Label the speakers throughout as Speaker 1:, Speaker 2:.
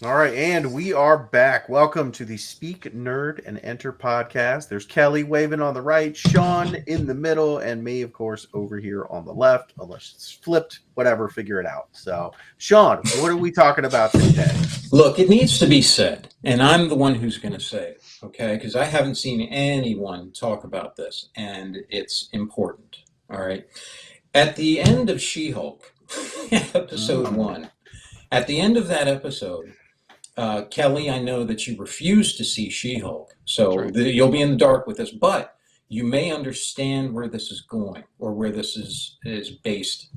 Speaker 1: All right, and we are back. Welcome to the Speak Nerd and Enter podcast. There's Kelly waving on the right, Sean in the middle, and me, of course, over here on the left. Unless it's flipped, whatever, figure it out. So, Sean, what are we talking about today?
Speaker 2: Look, it needs to be said, and I'm the one who's going to say it, okay? Because I haven't seen anyone talk about this, and it's important, all right? At the end of She-Hulk, episode
Speaker 1: Mm,
Speaker 2: one, at the end of that episode, Kelly, I know that you refuse to see She-Hulk,
Speaker 3: That's
Speaker 2: so
Speaker 3: right.
Speaker 2: you'll be in the dark with this, but you may understand where this is going or where this is based.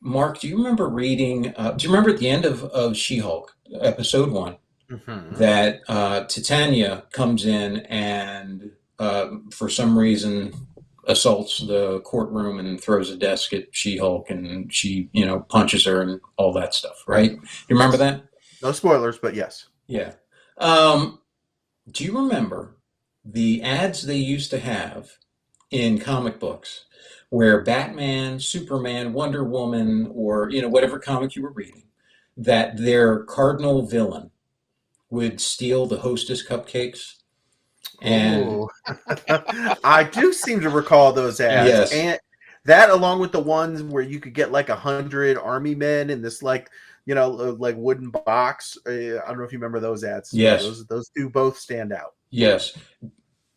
Speaker 2: Mark, do you remember reading? Do you remember at the end of She-Hulk, episode one,
Speaker 1: hmm
Speaker 2: that Titania comes in and for some reason assaults the courtroom and throws a desk at She-Hulk and she, punches her and all that stuff, right? You remember
Speaker 1: Yes.
Speaker 2: that?
Speaker 1: No spoilers, but yes.
Speaker 2: Yeah. Um, do you remember the ads they used to have in comic books where Batman, Superman, Wonder Woman, or whatever comic you were reading, that their cardinal villain would steal the Hostess cupcakes and
Speaker 1: Oh, I do seem to recall those
Speaker 3: Yeah.
Speaker 1: ads,
Speaker 2: yes,
Speaker 1: and that along with the ones where you could get like 100 army men in this like wooden box. I don't know if you remember those ads too.
Speaker 2: yes,
Speaker 1: Those two both stand out.
Speaker 2: yes.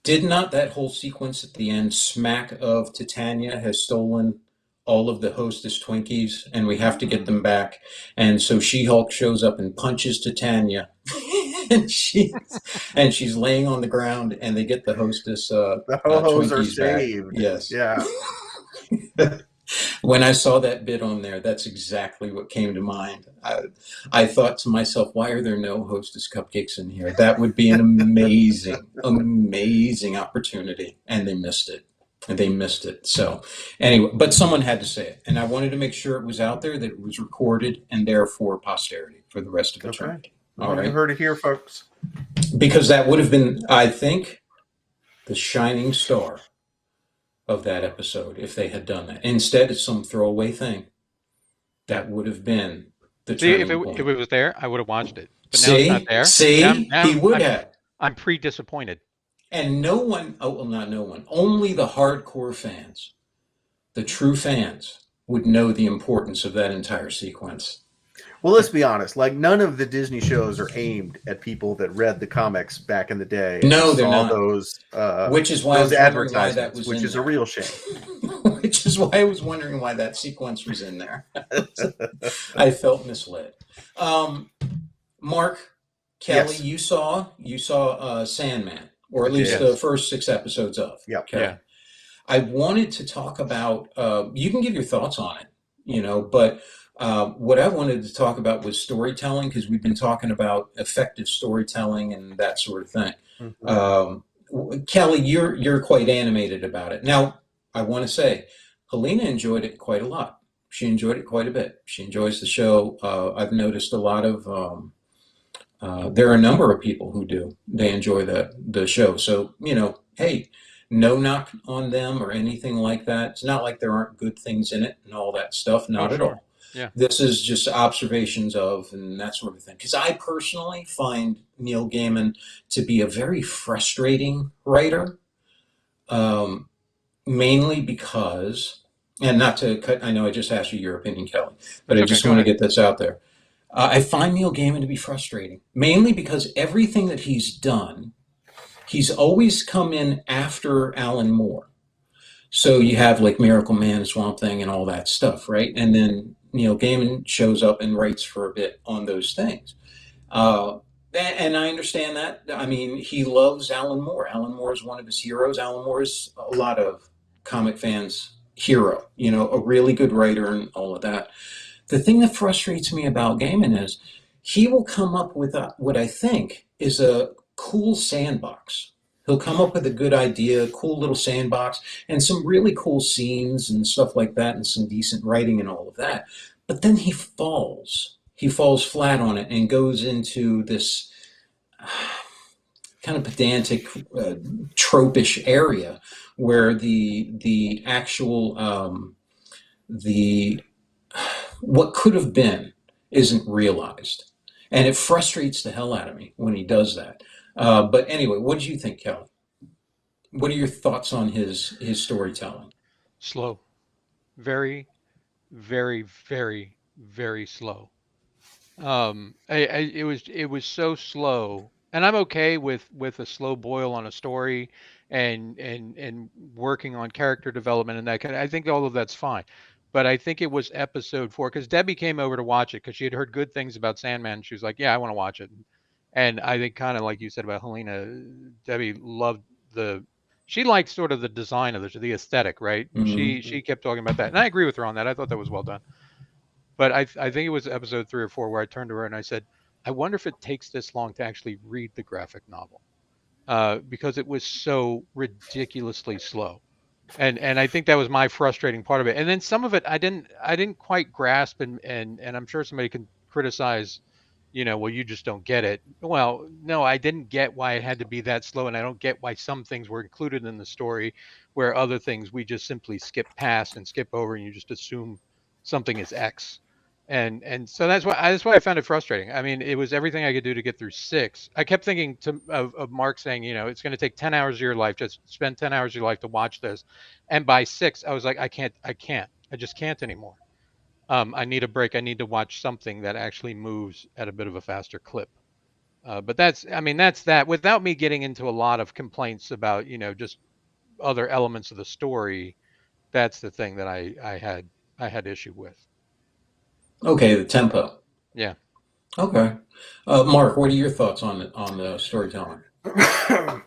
Speaker 2: Did not that whole sequence at the end smack of Titania has stolen all of the Hostess Twinkies and we have to get
Speaker 1: Mm.
Speaker 2: them back? And so She-Hulk shows up and punches Titania, and she's laying on the ground, and they get the Hostess
Speaker 1: The ho hos are
Speaker 2: Twinkies back.
Speaker 1: saved.
Speaker 2: Yes.
Speaker 1: Yeah.
Speaker 2: When I saw that bit on there, that's exactly what came to mind. I thought to myself, why are there no Hostess cupcakes in here? That would be an amazing, amazing opportunity. And they missed it. And they missed it. So, anyway, but someone had to say it. And I wanted to make sure it was out there, that it was recorded, and therefore posterity for the rest of
Speaker 1: Okay.
Speaker 2: eternity. All
Speaker 1: Well, you
Speaker 2: right.
Speaker 1: heard it here, folks.
Speaker 2: Because that would have been, I think, the shining star of that episode if they had done that. Instead, it's some throwaway thing. That would have been the
Speaker 3: See, if
Speaker 2: turning
Speaker 3: it
Speaker 2: point.
Speaker 3: was there, I would have watched it. But now it's not
Speaker 2: See,
Speaker 3: there.
Speaker 2: see, he would have.
Speaker 3: I'm pre-disappointed.
Speaker 2: And no one, oh, well, not no one, only the hardcore fans, the true fans, would know the importance of that entire sequence.
Speaker 1: Well, let's be honest. Like, none of the Disney shows are aimed at people that read the comics back in the day and
Speaker 2: No, they're
Speaker 1: saw
Speaker 2: not. Which is why I
Speaker 1: those
Speaker 2: was wondering why that
Speaker 1: advertisements,
Speaker 2: was
Speaker 1: which
Speaker 2: in
Speaker 1: is a
Speaker 2: there.
Speaker 1: real shame.
Speaker 2: Which is why I was wondering why that sequence was in there. I felt misled. Mark, Kelly,
Speaker 1: Yes.
Speaker 2: you saw Sandman, or
Speaker 1: I
Speaker 2: at least
Speaker 1: did.
Speaker 2: the first 6 episodes of.
Speaker 1: Yep.
Speaker 2: Okay.
Speaker 3: Yeah.
Speaker 2: I wanted to talk about. You can give your thoughts on it, but what I wanted to talk about was storytelling, because we've been talking about effective storytelling and that sort of thing.
Speaker 1: Mhm.
Speaker 2: Kelly, you're quite animated about it. Now, I want to say, Helena enjoyed it quite a lot. She enjoyed it quite a bit. She enjoys the show. I've noticed a lot of. There are a number of people who do. They enjoy the show. So hey, no knock on them or anything like that. It's not like there aren't good things in it and all that stuff.
Speaker 3: Oh,
Speaker 2: Not at
Speaker 3: sure.
Speaker 2: all.
Speaker 3: Yeah.
Speaker 2: This is just observations of and that sort of thing. Because I personally find Neil Gaiman to be a very frustrating writer, um, mainly because, and not to cut, I know I just asked you your opinion, Kelly, but
Speaker 3: That's
Speaker 2: I
Speaker 3: okay.
Speaker 2: just
Speaker 3: Go
Speaker 2: want to
Speaker 3: ahead.
Speaker 2: get this out there. I find Neil Gaiman to be frustrating, mainly because everything that he's done, he's always come in after Alan Moore. So you have like Miracle Man, Swamp Thing, and all that stuff, right? And then Neil Gaiman shows up and writes for a bit on those things. Uh, and I understand that. I mean, he loves Alan Moore. Alan Moore is one of his heroes. Alan Moore is a lot of comic fans' hero, a really good writer and all of that. The thing that frustrates me about Gaiman is he will come up with what I think is a cool sandbox. He'll come up with a good idea, cool little sandbox, and some really cool scenes and stuff like that, and some decent writing and all of that. But then he falls. He falls flat on it and goes into this kind of pedantic, tropish area where the actual the what could have been isn't realized. And it frustrates the hell out of me when he does that. But anyway, what do you think, Kelly? What are your thoughts on his storytelling?
Speaker 3: Slow. Very, very, very, very slow. It was so slow, and I'm okay with a slow boil on a story, and working on character development and that kind. I think all of that's fine, but I think it was episode 4 because Debbie came over to watch it because she had heard good things about Sandman. And she was like, "Yeah, I want to watch it," and I think kind of like you said about Helena, Debbie loved the. She liked sort of the design of the aesthetic, right?
Speaker 2: Hmm.
Speaker 3: She kept talking about that, and I agree with her on that. I thought that was well done. But I think it was episode 3 or 4 where I turned to her and I said, I wonder if it takes this long to actually read the graphic novel, because it was so ridiculously slow. And I think that was my frustrating part of it. And then some of it I didn't quite grasp, and I'm sure somebody can criticize, well, you just don't get it. Well, no, I didn't get why it had to be that slow, and I don't get why some things were included in the story where other things we just simply skip past and skip over, and you just assume something is X. And so that's why I found it frustrating. I mean, it was everything I could do to get through 6. I kept thinking of Mark saying, it's going to take 10 hours of your life. Just spend 10 hours of your life to watch this. And by 6, I was like, I just can't anymore. I need a break. I need to watch something that actually moves at a bit of a faster clip. But that's that. Without me getting into a lot of complaints about, just other elements of the story. That's the thing that I had issue with.
Speaker 2: Okay, the tempo.
Speaker 3: Yeah.
Speaker 2: Okay, Mark, what are your thoughts on the storytelling?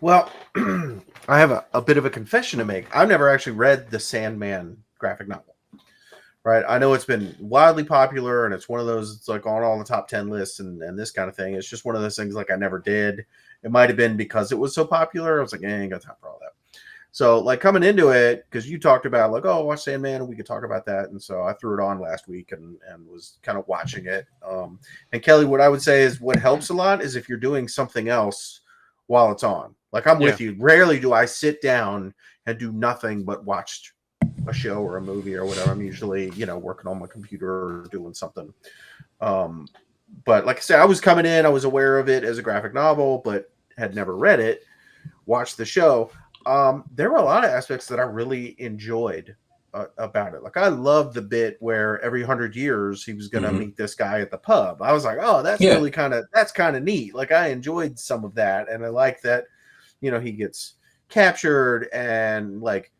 Speaker 1: Well, I have a bit of a confession to make. I've never actually read the Sandman graphic novel. Right. I know it's been wildly popular and it's one of those, it's like on all the top 10 lists and this kind of thing. It's just one of those things like I never did. It might have been because it was so popular. I was like, I ain't got time for all that. So like coming into it, because you talked about like, oh, watch Sandman and we could talk about that. And so I threw it on last week and was kind of watching it. And Kelly, what I would say is what helps a lot is if you're doing something else while it's on. Like I'm
Speaker 3: Yeah.
Speaker 1: with you. Rarely do I sit down and do nothing but watch a show or a movie or whatever. I'm usually, working on my computer or doing something. But like I said, I was coming in, I was aware of it as a graphic novel, but had never read it, watched the show. There were a lot of aspects that I really enjoyed about it. Like I loved the bit where every 100 years he was going to meet this guy at the pub. I was like, oh, that's kind of neat. Like I enjoyed some of that. And I like that, he gets captured and like,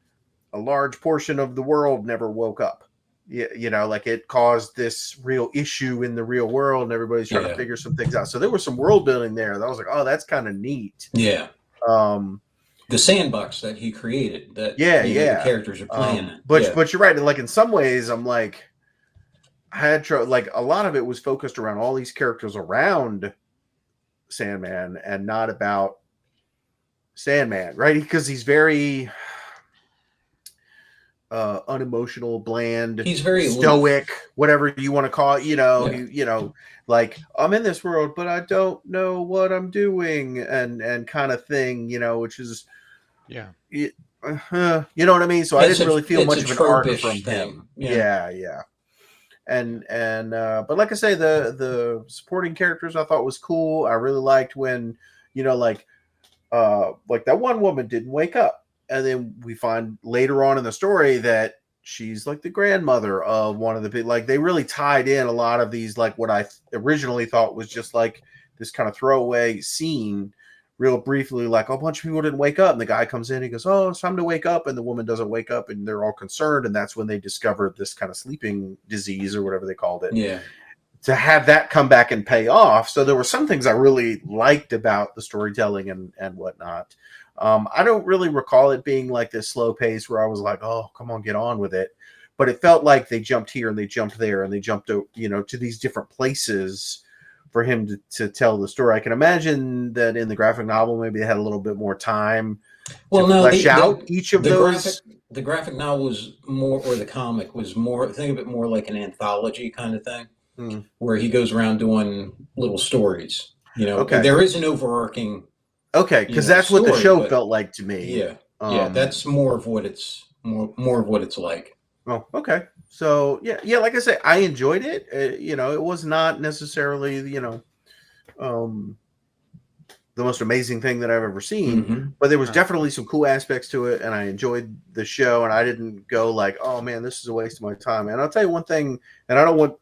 Speaker 1: a large portion of the world never woke up. Like it caused this real issue in the real world and everybody's trying to figure some things out. So there was some world building there that I was like, oh, that's kind of neat.
Speaker 2: Yeah.
Speaker 1: The
Speaker 2: sandbox that he created that the characters are playing.
Speaker 1: But you're right. Like in some ways I'm like, I had like a lot of it was focused around all these characters around Sandman and not about Sandman, right? Because he's very unemotional, bland,
Speaker 2: he's very
Speaker 1: stoic, whatever you want to call it. Like I'm in this world, but I don't know what I'm doing, and kind of thing, which is, you know what I mean. So I didn't really feel much of an arc from him. Yeah. And but like I say, the supporting characters I thought was cool. I really liked when like that one woman didn't wake up. And then we find later on in the story that she's like the grandmother of one of the big, like they really tied in a lot of these, like what I originally thought was just like this kind of throwaway scene real briefly, like a bunch of people didn't wake up. And the guy comes in, he goes, oh, it's time to wake up. And the woman doesn't wake up and they're all concerned. And that's when they discovered this kind of sleeping disease or whatever they called it.
Speaker 2: Yeah.
Speaker 1: To have that come back and pay off. So there were some things I really liked about the storytelling and whatnot. I don't really recall it being like this slow pace where I was like, oh, come on, get on with it. But it felt like they jumped here and they jumped there and they jumped to these different places for him to tell the story. I can imagine that in the graphic novel, maybe they had a little bit more time to flesh out each of those.
Speaker 2: The graphic novel was more, or the comic was more, think of it more like an anthology kind of thing, where he goes around doing little stories.
Speaker 1: Okay.
Speaker 2: There is an overarching.
Speaker 1: Okay, because that's what the show felt like to me.
Speaker 2: Yeah, that's more of what it's more of what it's like.
Speaker 1: Oh, okay. So yeah. Like I say, I enjoyed it. It was not necessarily um, the most amazing thing that I've ever seen,
Speaker 2: Mm-hmm.
Speaker 1: but there was
Speaker 3: Right.
Speaker 1: definitely some cool aspects to it, and I enjoyed the show, and I didn't go like, oh man, this is a waste of my time. And I'll tell you one thing, and I don't want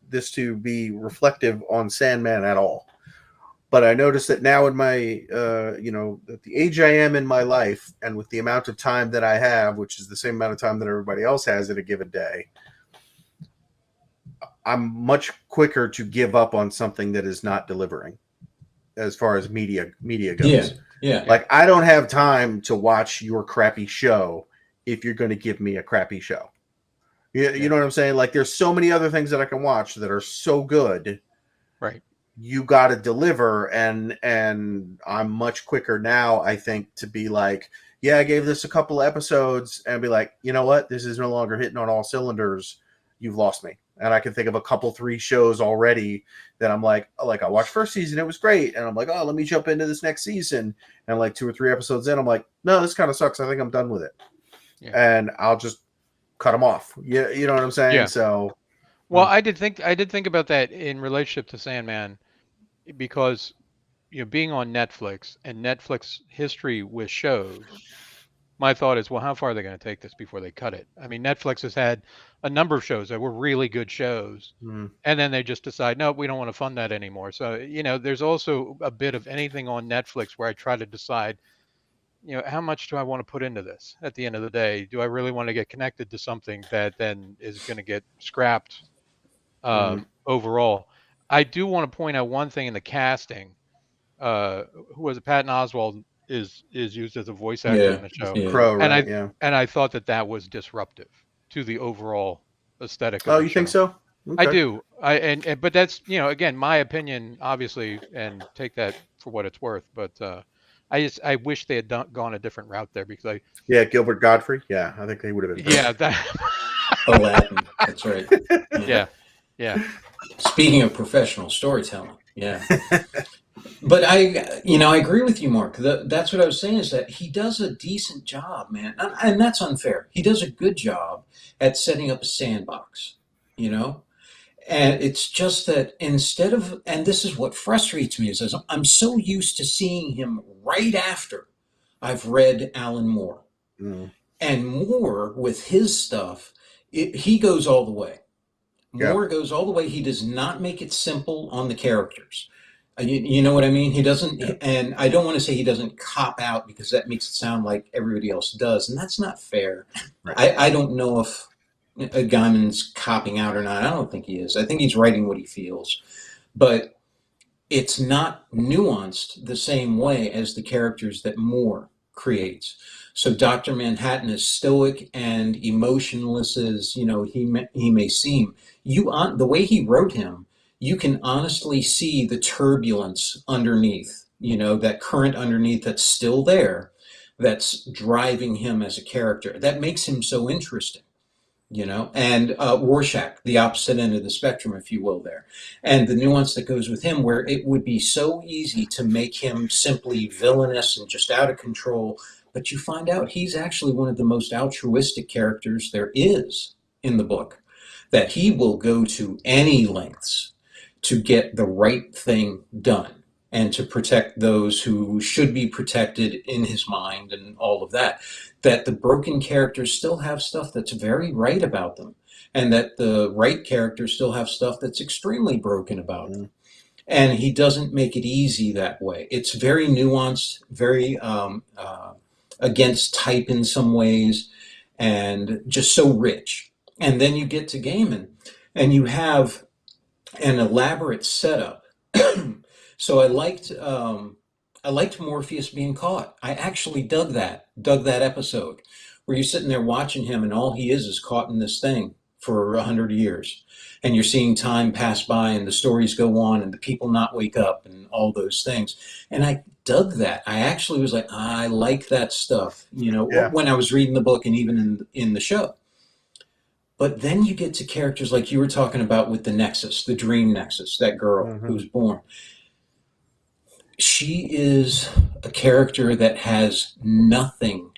Speaker 1: this to be reflective on Sandman at all, but I noticed that now in my, at the age I am in my life, and with the amount of time that I have, which is the same amount of time that everybody else has in a given day, I'm much quicker to give up on something that is not delivering as far as media
Speaker 2: Yeah,
Speaker 1: goes.
Speaker 2: yeah,
Speaker 1: Like, I don't have time to watch your crappy show if you're going to give me a crappy show. You know what I'm saying? Like, there's so many other things that I can watch that are so good.
Speaker 3: Right.
Speaker 1: You got to deliver, and I'm much quicker now, I think, to be like, yeah, I gave this a couple episodes, and be like, you know what? This is no longer hitting on all cylinders. You've lost me. And I can think of a couple, 3 shows already that I'm like I watched first season, it was great, and I'm like, oh, let me jump into this next season, and like 2 or 3 episodes in, I'm like, no, this kind of sucks. I think I'm done with it,
Speaker 3: Yeah.
Speaker 1: and I'll just cut them off. Yeah, you know what I'm saying?
Speaker 3: Yeah.
Speaker 1: So,
Speaker 3: Well, I did think about that in relationship to Sandman because being on Netflix and Netflix history with shows, my thought is, well, how far are they going to take this before they cut it? I mean, Netflix has had a number of shows that were really good shows,
Speaker 1: mm,
Speaker 3: and then they just decide, no, we don't want to fund that anymore. So, there's also a bit of anything on Netflix where I try to decide, how much do I want to put into this at the end of the day? Do I really want to get connected to something that then is going to get scrapped overall? I do want to point out one thing in the casting. Who was it? Patton Oswalt is used as a voice actor
Speaker 2: yeah,
Speaker 3: in the show,
Speaker 2: yeah.
Speaker 1: Crow,
Speaker 3: and
Speaker 1: right?
Speaker 3: I
Speaker 1: Yeah.
Speaker 3: and I thought that was disruptive to the overall aesthetic of
Speaker 1: Oh,
Speaker 3: the
Speaker 1: you think
Speaker 3: show.
Speaker 1: so?
Speaker 3: I
Speaker 1: Okay.
Speaker 3: do. But that's again my opinion, obviously, and take that for what it's worth. But I wish they had gone a different route there because
Speaker 1: Yeah, Gilbert Godfrey. Yeah, I think they would have been
Speaker 3: yeah,
Speaker 1: perfect.
Speaker 3: that
Speaker 2: Aladdin. That's right. Yeah.
Speaker 3: yeah, yeah,
Speaker 2: Speaking of professional storytelling, yeah. But I agree with you, Mark. That's what I was saying is that he does a decent job, man, and that's unfair. He does a good job at setting up a sandbox, you know. And it's just that instead of, and this is what frustrates me is I'm so used to seeing him right after I've read Alan Moore,
Speaker 1: Mm,
Speaker 2: and Moore with his stuff, he goes all the way.
Speaker 1: yeah.
Speaker 2: Moore goes all the way. He does not make it simple on the characters. You know what I mean? He doesn't,
Speaker 1: Yeah.
Speaker 2: and I don't want to say he doesn't cop out because that makes it sound like everybody else does, and that's not fair.
Speaker 1: Right.
Speaker 2: I don't know if Gaiman's copping out or not. I don't think he is. I think he's writing what he feels, but it's not nuanced the same way as the characters that Moore creates. So Dr. Manhattan is stoic and emotionless as he may seem. The way he wrote him, you can honestly see the turbulence underneath. That current underneath that's still there, that's driving him as a character. That makes him so interesting. And Rorschach, the opposite end of the spectrum, if you will, there. And the nuance that goes with him, where it would be so easy to make him simply villainous and just out of control, but you find out he's actually one of the most altruistic characters there is in the book, that he will go to any lengths to get the right thing done and to protect those who should be protected in his mind and all of that. That the broken characters still have stuff that's very right about them, and that the right characters still have stuff that's extremely broken about them.
Speaker 1: Mm,
Speaker 2: And he doesn't make it easy that way. It's very nuanced, very against type in some ways, and just so rich. And then you get to Gaiman, and you have an elaborate setup. So I liked Morpheus being caught. I actually dug that episode where you're sitting there watching him, and all he is caught in this thing for 100 years, and you're seeing time pass by, and the stories go on, and the people not wake up, and all those things. And I dug that. I actually was like, I like that stuff.
Speaker 1: yeah.
Speaker 2: When I was reading the book, and even in the show. But then you get to characters like you were talking about with the Nexus, the Dream Nexus, that girl
Speaker 1: Hmm.
Speaker 2: who's born. She is a character that has nothing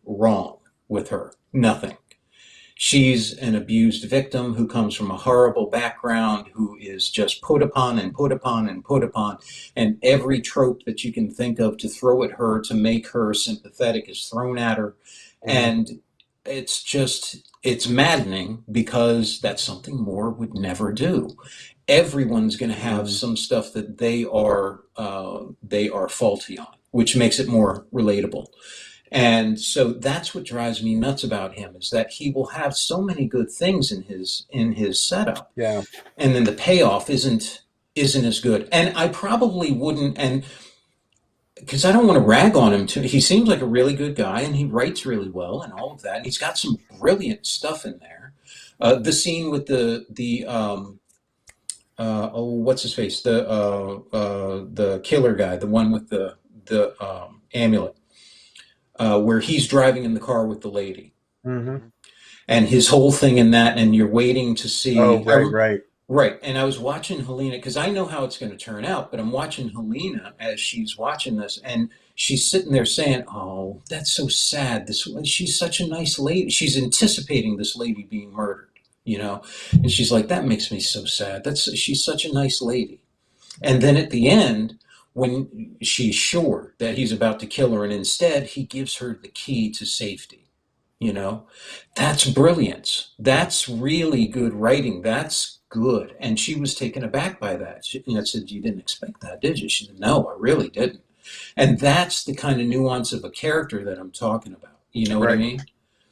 Speaker 2: wrong with her. Nothing. She's an abused victim who comes from a horrible background, who is just put upon and put upon and put upon. And every trope that you can think of to throw at her to make her sympathetic is thrown at her.
Speaker 1: Mhm.
Speaker 2: And it's maddening because that's something Moore would never do. Everyone's going to have
Speaker 1: Mhm.
Speaker 2: some stuff that they are faulty on, which makes it more relatable. And so that's what drives me nuts about him, is that he will have so many good things in his setup,
Speaker 1: Yeah.
Speaker 2: and then the payoff isn't as good. And I probably wouldn't, and because I don't want to rag on him too. He seems like a really good guy, and he writes really well, and all of that. And he's got some brilliant stuff in there. The scene with what's his face, the killer guy, the one with the amulet, where he's driving in the car with the lady,
Speaker 1: Mhm.
Speaker 3: Hmm.
Speaker 2: and his whole thing in that, and you're waiting to
Speaker 1: Oh,
Speaker 2: see.
Speaker 1: right.
Speaker 2: Right, and I was watching Helena because I know how it's going to turn out, but I'm watching Helena as she's watching this, and she's sitting there saying, "Oh, that's so sad. She's such a nice lady." She's anticipating this lady being murdered, and she's like, "That makes me so sad. She's such a nice lady." And then at the end, when she's sure that he's about to kill her, and instead he gives her the key to safety, you know, that's brilliance. That's really good writing. That's good. And she was taken aback by that. Said, "You didn't expect that, did you?" She said, "No, I really didn't." And that's the kind of nuance of a character that I'm talking about. You know what I
Speaker 1: Right.
Speaker 2: mean?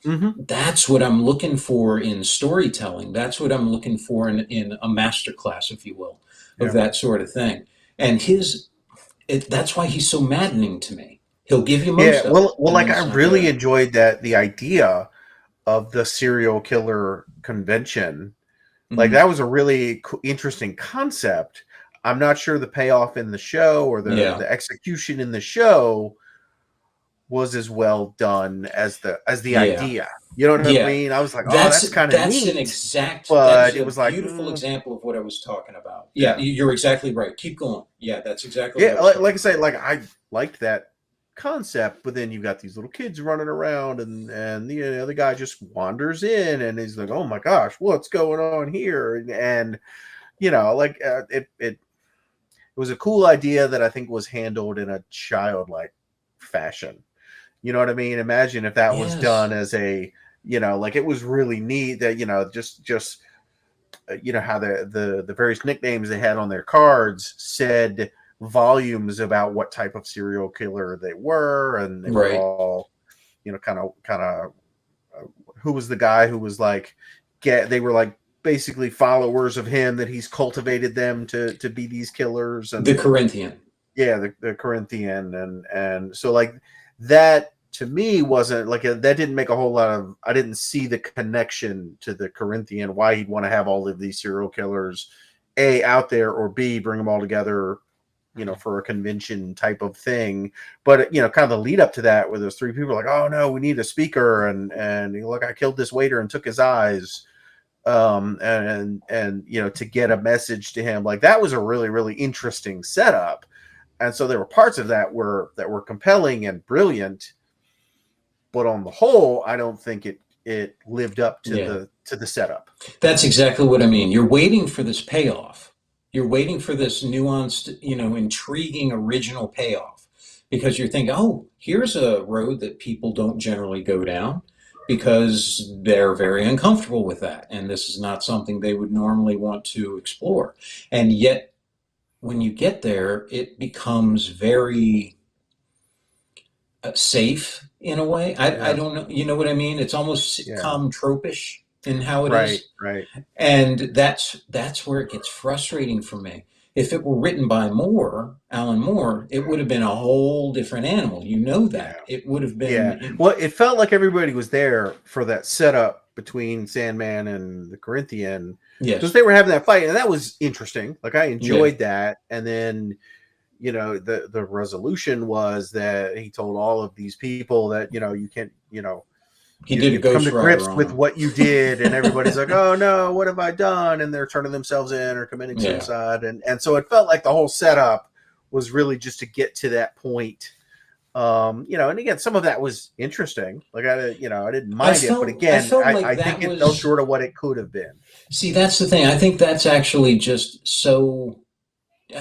Speaker 1: Mhm.
Speaker 2: That's what I'm looking for in storytelling. That's what I'm looking for in a master class, if you will, of
Speaker 1: Yeah.
Speaker 2: that sort of thing. And that's why he's so maddening to me. He'll give you
Speaker 1: Yeah.
Speaker 2: most of it,
Speaker 1: Well,
Speaker 2: and
Speaker 1: like
Speaker 2: then
Speaker 1: I
Speaker 2: it's not
Speaker 1: really
Speaker 2: there.
Speaker 1: enjoyed the idea of the serial killer convention. Like
Speaker 2: Hmm.
Speaker 1: that was a really interesting concept. I'm not sure the payoff in the show or
Speaker 2: Yeah,
Speaker 1: the execution in the show was as well done as the
Speaker 2: yeah.
Speaker 1: idea. You know what I
Speaker 2: Yeah,
Speaker 1: mean? I was like, oh,
Speaker 2: that's
Speaker 1: that's kind of
Speaker 2: that's
Speaker 1: neat,
Speaker 2: that is
Speaker 1: but it
Speaker 2: a
Speaker 1: was like,
Speaker 2: beautiful example of what I was talking about. Yeah,
Speaker 1: yeah,
Speaker 2: you're exactly right. Keep going. Yeah, that's exactly what I
Speaker 1: yeah.
Speaker 2: was
Speaker 1: Like I
Speaker 2: talking
Speaker 1: say,
Speaker 2: about.
Speaker 1: like I liked that concept, but then you've got these little kids running around, and the guy just wanders in, and he's like, oh my gosh, what's going on here? And like it was a cool idea that I think was handled in a childlike fashion. You know what I mean? Imagine if that was done
Speaker 2: Yes,
Speaker 1: as like it was really neat that just how the various nicknames they had on their cards said volumes about what type of serial killer they were, and they were
Speaker 2: right.
Speaker 1: all kind of who was the guy who was like they were like basically followers of him, that he's cultivated them to be these killers.
Speaker 2: The
Speaker 1: And
Speaker 2: Corinthian.
Speaker 1: yeah, the Corinthian. And so like that to me wasn't like that didn't make a whole lot of, I didn't see the connection to the Corinthian, why he'd want to have all of these serial killers A out there, or B bring them all together, for a convention type of thing. But kind of the lead up to that, where those three people like, oh no, we need a speaker, and look, I killed this waiter and took his eyes, and to get a message to him, like that was a really really interesting setup. And so there were parts of that were compelling and brilliant, but on the whole I don't think it lived up to
Speaker 2: Yeah,
Speaker 1: the setup.
Speaker 2: that's exactly what I mean. You're waiting for this payoff. You're waiting for this nuanced, intriguing original payoff, because you're thinking, oh, here's a road that people don't generally go down because they're very uncomfortable with that. And this is not something they would normally want to explore. And yet, when you get there, it becomes very safe in a way. I
Speaker 1: Yeah.
Speaker 2: don't know. You know what I mean? It's almost
Speaker 1: Yeah.
Speaker 2: sitcom tropish in how it
Speaker 1: Right.
Speaker 2: is.
Speaker 1: Right.
Speaker 2: And that's where it gets frustrating for me. If it were written by Alan Moore, it would have been a whole different animal. You know
Speaker 1: Yeah.
Speaker 2: that. It would have
Speaker 1: Yeah.
Speaker 2: been,
Speaker 1: Well, it felt like everybody was there for that setup between Sandman and the Corinthian, because
Speaker 2: yes,
Speaker 1: they were having that fight, and that was interesting. Like I
Speaker 2: yeah.
Speaker 1: enjoyed that. And then the resolution was that he told all of these people that you can't,
Speaker 2: He
Speaker 1: you
Speaker 2: did a
Speaker 1: have to come to
Speaker 2: Ghost
Speaker 1: grips
Speaker 2: Rider on
Speaker 1: with
Speaker 2: him.
Speaker 1: what you did. And everybody's like, oh no, what have I done? And they're turning themselves in or committing
Speaker 2: Yeah.
Speaker 1: suicide. And so it felt like the whole setup was really just to get to that point And again, some of that was interesting. Like I didn't
Speaker 2: I
Speaker 1: mind it, but
Speaker 2: felt I
Speaker 1: again,
Speaker 2: felt
Speaker 1: I
Speaker 2: like
Speaker 1: think
Speaker 2: that
Speaker 1: it fell
Speaker 2: was
Speaker 1: short of what it could have been.
Speaker 2: see, that's the thing. I think that's actually just so you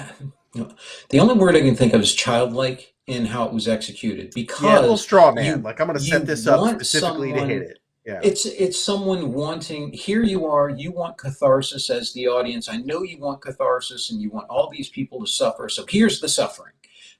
Speaker 2: know, the only word I can think of is childlike in how it was executed
Speaker 1: Yeah, a little
Speaker 2: because
Speaker 1: straw man.
Speaker 2: you
Speaker 1: Like I'm going to
Speaker 2: you
Speaker 1: set this up
Speaker 2: want
Speaker 1: specifically to hit
Speaker 2: someone
Speaker 1: it. Yeah.
Speaker 2: it's someone wanting here you are you want catharsis as the audience. I know you want catharsis and you want all these people to suffer, so here's the suffering.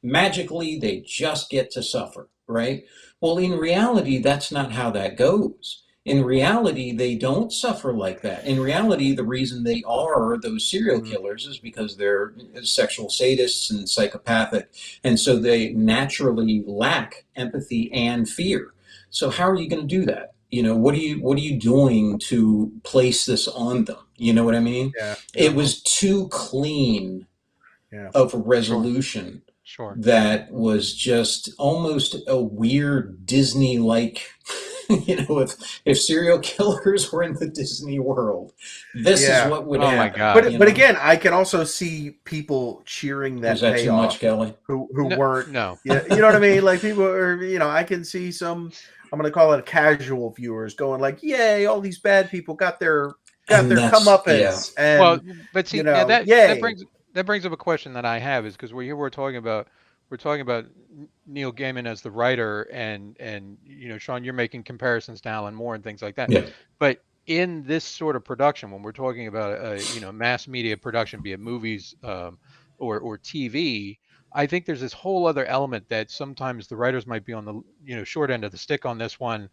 Speaker 2: Magically they just get to suffer, right? Well, in reality that's not how that goes. In reality they don't suffer like that. In reality the reason they are those serial
Speaker 1: Mhm.
Speaker 2: killers is because they're sexual sadists and psychopathic, and so they naturally lack empathy and fear. So how are you going to do that? What are you doing to place this on them? You know what I mean?
Speaker 1: Yeah.
Speaker 2: It
Speaker 1: Uh-huh.
Speaker 2: was too clean
Speaker 1: Yeah.
Speaker 2: of a
Speaker 3: Sure.
Speaker 2: resolution
Speaker 3: Sure.
Speaker 2: that was just almost a weird Disney like. If serial killers were in the Disney world, this is
Speaker 1: Yeah.
Speaker 2: what would
Speaker 3: Oh my
Speaker 2: happen.
Speaker 3: God.
Speaker 1: But again, I can also see people cheering
Speaker 2: Was
Speaker 1: that
Speaker 2: that too much,
Speaker 1: payoff
Speaker 2: Kelly?
Speaker 1: who
Speaker 3: No,
Speaker 1: weren't.
Speaker 3: no.
Speaker 1: Yeah, you know what I mean? Like people are, I can see some. I'm going to call it casual viewers going like, "Yay! All these bad people got
Speaker 2: And
Speaker 1: their
Speaker 2: that's yeah,
Speaker 1: comeuppance,"
Speaker 3: Well,
Speaker 1: and
Speaker 3: but see, now that
Speaker 1: yay!
Speaker 3: brings up a question that I have is because we're talking about Neil Gaiman as the writer, and Sean, you're making comparisons to Alan Moore and things like that.
Speaker 2: yeah,
Speaker 3: But in this sort of production, when we're talking about mass media production, be it movies or TV, I think there's this whole other element that sometimes the writers might be on the short end of the stick on this one,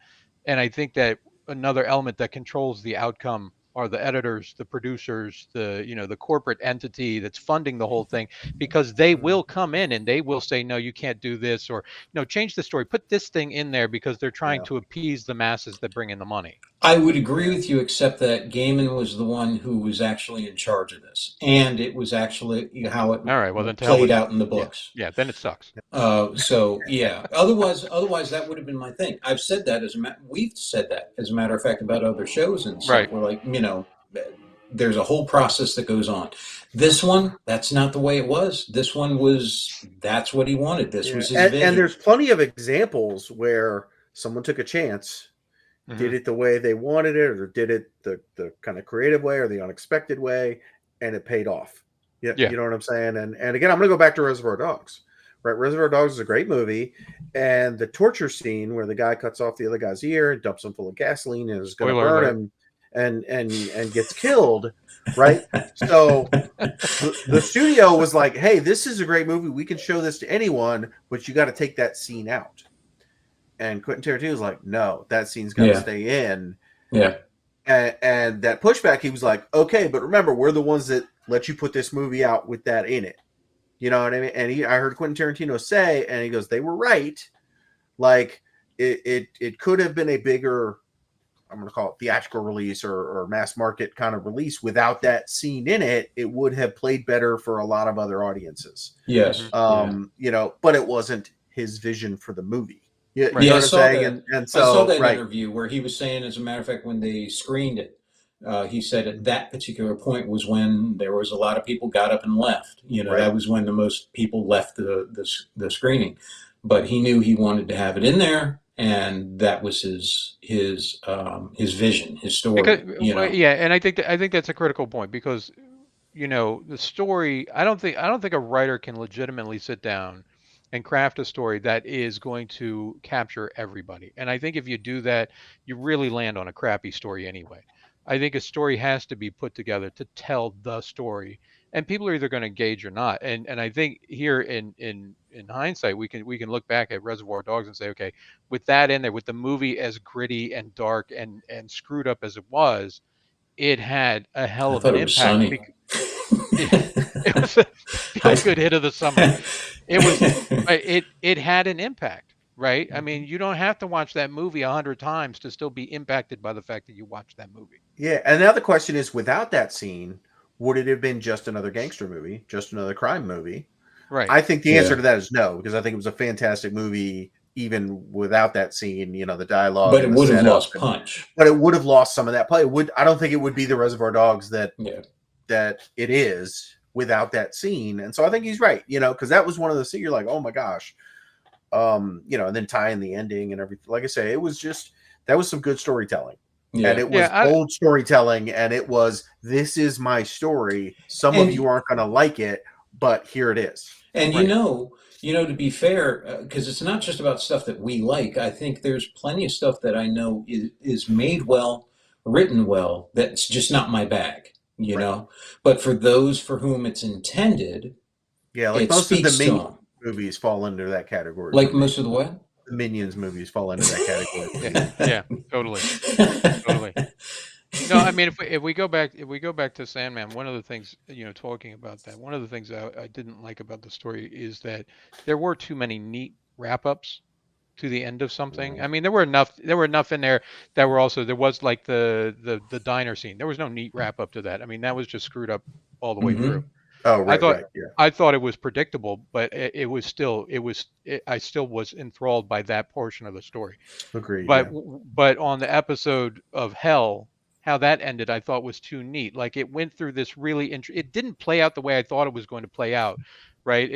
Speaker 3: and I think that another element that controls the outcome are the editors, the producers, the corporate entity that's funding the whole thing, because they
Speaker 1: Mhm.
Speaker 3: will come in and they will say, no, you can't do this, or no, change the story, put this thing in there, because they're trying
Speaker 1: Yeah,
Speaker 3: to appease the masses that bring in the money.
Speaker 2: I would agree
Speaker 1: yeah,
Speaker 2: with you, except that Gaiman was the one who was actually in charge of this, and it was actually how it
Speaker 3: All right, well then to hell
Speaker 2: played
Speaker 3: with
Speaker 2: out
Speaker 3: that.
Speaker 2: in the
Speaker 3: Yeah,
Speaker 2: books.
Speaker 3: yeah, then it sucks.
Speaker 2: So yeah. Otherwise, that would have been my thing. I've said that we've said that as a matter of fact about other shows and stuff.
Speaker 3: Right.
Speaker 2: We're like, there's a whole process that goes on. This one, that's not the way it was. This one was that's what he wanted. This
Speaker 1: yeah.
Speaker 2: was his
Speaker 1: And
Speaker 2: vision.
Speaker 1: there's plenty of examples where someone took a chance, did
Speaker 3: Hmm.
Speaker 1: it the way they wanted it, or did it the kind of creative way or the unexpected way, and it paid off. Yeah,
Speaker 3: Yeah.
Speaker 1: you know what I'm saying? And again, I'm gonna go back to Reservoir Dogs. Right, Reservoir Dogs is a great movie, and the torture scene where the guy cuts off the other guy's ear and dumps him full of gasoline and is gonna
Speaker 3: Spoiler
Speaker 1: burn
Speaker 3: alert.
Speaker 1: him and gets killed, right? So the studio was like, hey, this is a great movie. We can show this to anyone, but you got to take that scene out. And Quentin Tarantino was like, no, that scene's got to
Speaker 2: Yeah,
Speaker 1: stay in.
Speaker 2: yeah.
Speaker 1: And that pushback, he was like, okay, but remember, we're the ones that let you put this movie out with that in it. You know what I mean? And I heard Quentin Tarantino say, and he goes, they were right. Like it could have been a bigger, I'm going to call it theatrical release or mass market kind of release without that scene in it. It would have played better for a lot of other audiences.
Speaker 3: Hmm.
Speaker 2: Yes, yeah.
Speaker 1: But it wasn't his vision for the movie. You
Speaker 3: Right.
Speaker 1: know
Speaker 2: Yeah, I
Speaker 1: what I'm
Speaker 2: saw
Speaker 1: saying?
Speaker 2: that.
Speaker 1: And
Speaker 2: I saw
Speaker 1: so,
Speaker 2: that
Speaker 1: right.
Speaker 2: interview where he was saying, as a matter of fact, when they screened it, he said at that particular point was when there was a lot of people got up and left.
Speaker 1: Right.
Speaker 2: That was when the most people left the screening. But he knew he wanted to have it in there, and that was his vision, his
Speaker 3: Because
Speaker 2: story.
Speaker 3: well, yeah, and I think that's a critical point, because the story, I don't think a writer can legitimately sit down and craft a story that is going to capture everybody. And I think if you do that, you really land on a crappy story anyway. I think a story has to be put together to tell the story, and people are either going to engage or not. And I think here in hindsight, we can look back at Reservoir Dogs and say, okay, with that in there, with the movie as gritty and dark and screwed up as it was, it had a hell
Speaker 2: I
Speaker 3: of
Speaker 2: thought
Speaker 3: an
Speaker 2: it was
Speaker 3: impact.
Speaker 2: sunny.
Speaker 3: It was a feel
Speaker 2: I,
Speaker 3: good hit of the summer. It was it had an impact, right? I mean, you don't have to watch that movie 100 times to still be impacted by the fact that you watched that movie.
Speaker 1: Yeah. And now the question is, without that scene, would it have been just another gangster movie, just another crime movie?
Speaker 3: Right.
Speaker 1: I think the answer
Speaker 2: yeah,
Speaker 1: to that is no, because I think it was a fantastic movie even without that scene. The dialogue
Speaker 2: but
Speaker 1: and
Speaker 2: it
Speaker 1: the
Speaker 2: would have
Speaker 1: setup,
Speaker 2: lost punch.
Speaker 1: but it would have lost some of that play. I don't think it would be the Reservoir Dogs
Speaker 2: Yeah,
Speaker 1: that it is without that scene. And so I think he's right. Because that was one of the scenes you're like, oh my gosh, and then tie in the ending and everything. Like I say, that was some good storytelling.
Speaker 2: Yeah.
Speaker 1: And it was old storytelling, and it was, this is my story. Some of you aren't going to like it, but here it is.
Speaker 2: And to be fair, because it's not just about stuff that we like. I think there's plenty of stuff that I know is made well, written well, that's just not my bag, know. But for those for whom it's intended,
Speaker 1: like most of the Minions movies fall into that category.
Speaker 2: Like most of the what?
Speaker 1: The Minions movies fall into that category.
Speaker 3: Yeah, totally. No, I mean, if we go back to Sandman, one of the things, talking about that, one of the things I didn't like about the story is that there were too many neat wrap-ups to the end of something. I mean, there were enough in there that were also, there was like the diner scene. There was no neat wrap-up to that. I mean, that was just screwed up all the way through.
Speaker 1: Oh, right.
Speaker 3: I thought it was predictable, but I still was enthralled by that portion of the story.
Speaker 1: Agreed.
Speaker 3: But on the episode of Hell, how that ended, I thought was too neat. Like, it went through this really it didn't play out the way I thought it was going to play out, right?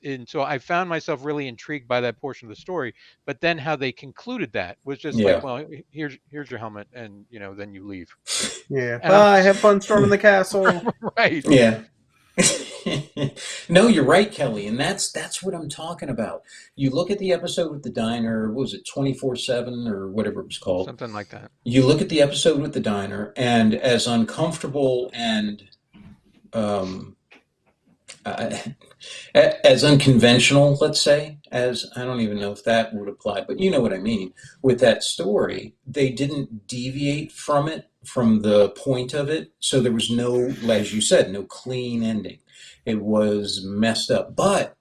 Speaker 3: And so I found myself really intrigued by that portion of the story. But then how they concluded that was just like, well, here's your helmet, and then you leave.
Speaker 1: Yeah. Bye. Have fun storming the castle.
Speaker 2: Right. Yeah. No, you're right, Kelly, and that's what I'm talking about. You look at the episode with the diner, what was it, 24/7 or whatever it was called?
Speaker 3: Something like that.
Speaker 2: You look at the episode with the diner, and as uncomfortable and as unconventional, let's say, as, I don't even know if that would apply, but you know what I mean. With that story, they didn't deviate from it, from the point of it. So there was no, as you said, no clean ending. It was messed up. But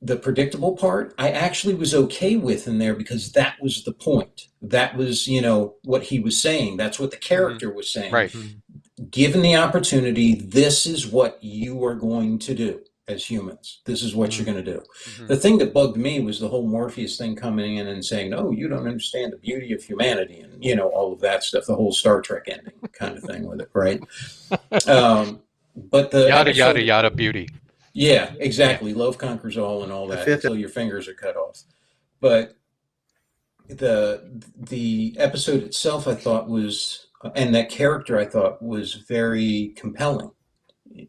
Speaker 2: the predictable part, I actually was okay with in there, because that was the point. That was, what he was saying. That's what the character was saying.
Speaker 3: Right.
Speaker 2: Given the opportunity, this is what you are going to do as humans. This is what you're going to do. The thing that bugged me was the whole Morpheus thing coming in and saying, "Oh, you don't understand the beauty of humanity," and all of that stuff. The whole Star Trek ending kind of thing with it, right? But the
Speaker 3: yada yada beauty.
Speaker 2: Yeah, exactly. Love conquers all and all that until your fingers are cut off. But the episode itself, I thought was, and that character, I thought was very compelling.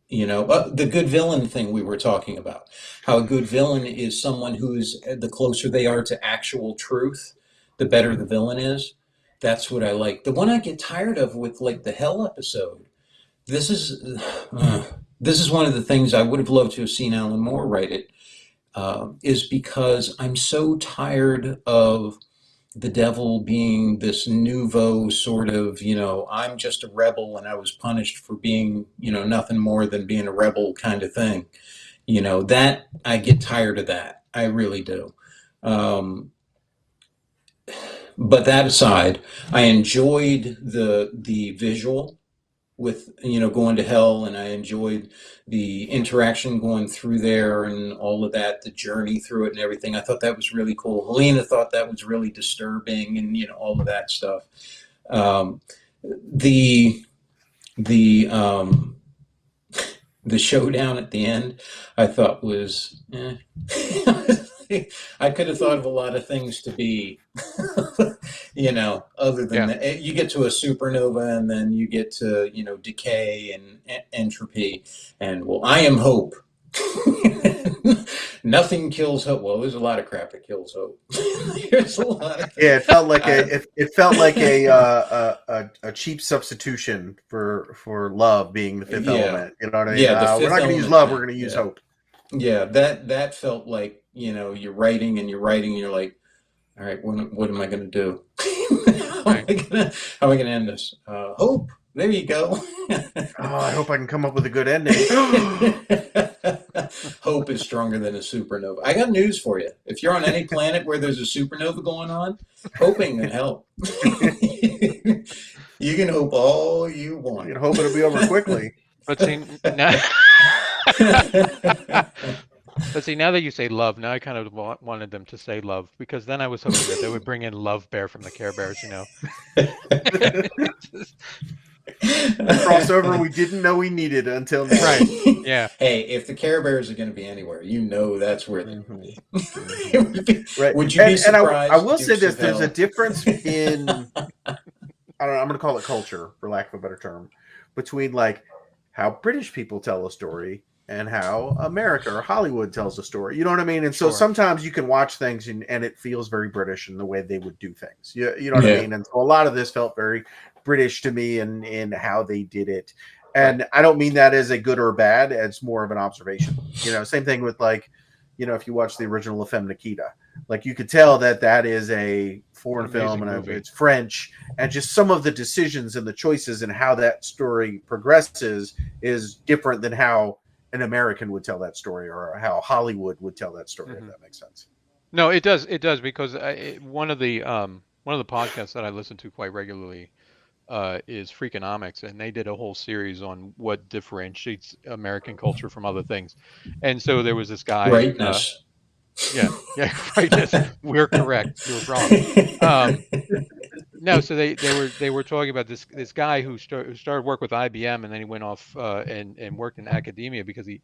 Speaker 2: The good villain thing we were talking about, how a good villain is someone who's, the closer they are to actual truth, the better the villain is. That's what I like. The one I get tired of with, like, the Hell episode, this is one of the things I would have loved to have seen Alan Moore write it, is because I'm so tired of the devil being this nouveau sort of, I'm just a rebel and I was punished for being, nothing more than being a rebel kind of thing. That, I get tired of that. I really do. But that aside, I enjoyed the visual with, going to hell, and I enjoyed the interaction going through there and all of that, the journey through it and everything. I thought that was really cool. Helena thought that was really disturbing, and all of that stuff. The showdown at the end, I thought was I could have thought of a lot of things to be, other than that. You get to a supernova, and then you get to, decay and entropy. And, well, I am hope. Nothing kills hope. Well, there's a lot of crap that kills hope. There's a lot of
Speaker 1: it felt like a cheap substitution for love being the fifth element. You know what I mean?
Speaker 2: Yeah,
Speaker 1: we're not going to use love. We're going to use hope.
Speaker 2: Yeah, that felt like, you're writing and you're like, all right, what am I going to do? How am I going to end this? Hope. There you go.
Speaker 1: I hope I can come up with a good ending.
Speaker 2: Hope is stronger than a supernova. I got news for you. If you're on any planet where there's a supernova going on, hoping can help. You can hope all you want.
Speaker 1: You can hope it'll be over quickly.
Speaker 3: But see, now, now that you say love, now I kind of wanted them to say love, because then I was hoping that they would bring in Love Bear from the Care Bears,
Speaker 1: The crossover we didn't know we needed until now.
Speaker 3: Right. Yeah.
Speaker 2: Hey, if the Care Bears are going to be anywhere, that's where they're
Speaker 1: Mhm.
Speaker 2: going
Speaker 1: Mhm.
Speaker 2: to be.
Speaker 1: Right.
Speaker 2: Would you be
Speaker 1: And I
Speaker 2: surprised?
Speaker 1: will say
Speaker 2: Dukes
Speaker 1: this:
Speaker 2: of
Speaker 1: there's a
Speaker 2: Hell.
Speaker 1: difference in I don't know, I'm going to call it culture, for lack of a better term, between like how British people tell a story and how America or Hollywood tells a story. You know what I mean? And so
Speaker 3: Sure.
Speaker 1: sometimes you can watch things and it feels very British in the way they would do things. You know what I
Speaker 2: Yeah.
Speaker 1: mean? And so a lot of this felt very British to me in how they did it. And
Speaker 3: Right.
Speaker 1: I don't mean that as a good or bad. It's more of an observation. Same thing with like, if you watch the original La Femme Nikita, like you could tell that is a foreign film
Speaker 3: Amazing
Speaker 1: and
Speaker 3: movie.
Speaker 1: it's French, and just some of the decisions and the choices and how that story progresses is different than how an American would tell that story or how Hollywood would tell that story, if
Speaker 3: Mhm.
Speaker 1: that makes sense.
Speaker 3: No, it does. It does because one of the podcasts that I listen to quite regularly is Freakonomics, and they did a whole series on what differentiates American culture from other things. And so there was this guy.
Speaker 2: Greatness.
Speaker 3: Yeah, right. We're correct. You're wrong. Um, No, so they were talking about this guy who started work with IBM, and then he went off and worked in academia because he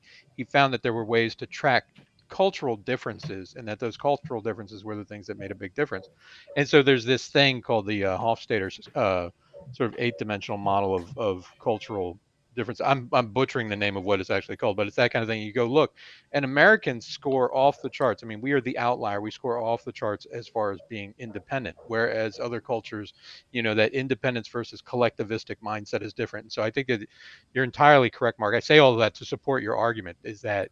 Speaker 3: found that there were ways to track cultural differences, and that those cultural differences were the things that made a big difference. And so there's this thing called the Hofstadter sort of eight-dimensional model of cultural difference. I'm butchering the name of what it's actually called, but it's that kind of thing. You go look, and Americans score off the charts. I mean, we are the outlier. We score off the charts as far as being independent, whereas other cultures, that independence versus collectivistic mindset is different. And so I think that you're entirely correct, Mark. I say all of that to support your argument is that,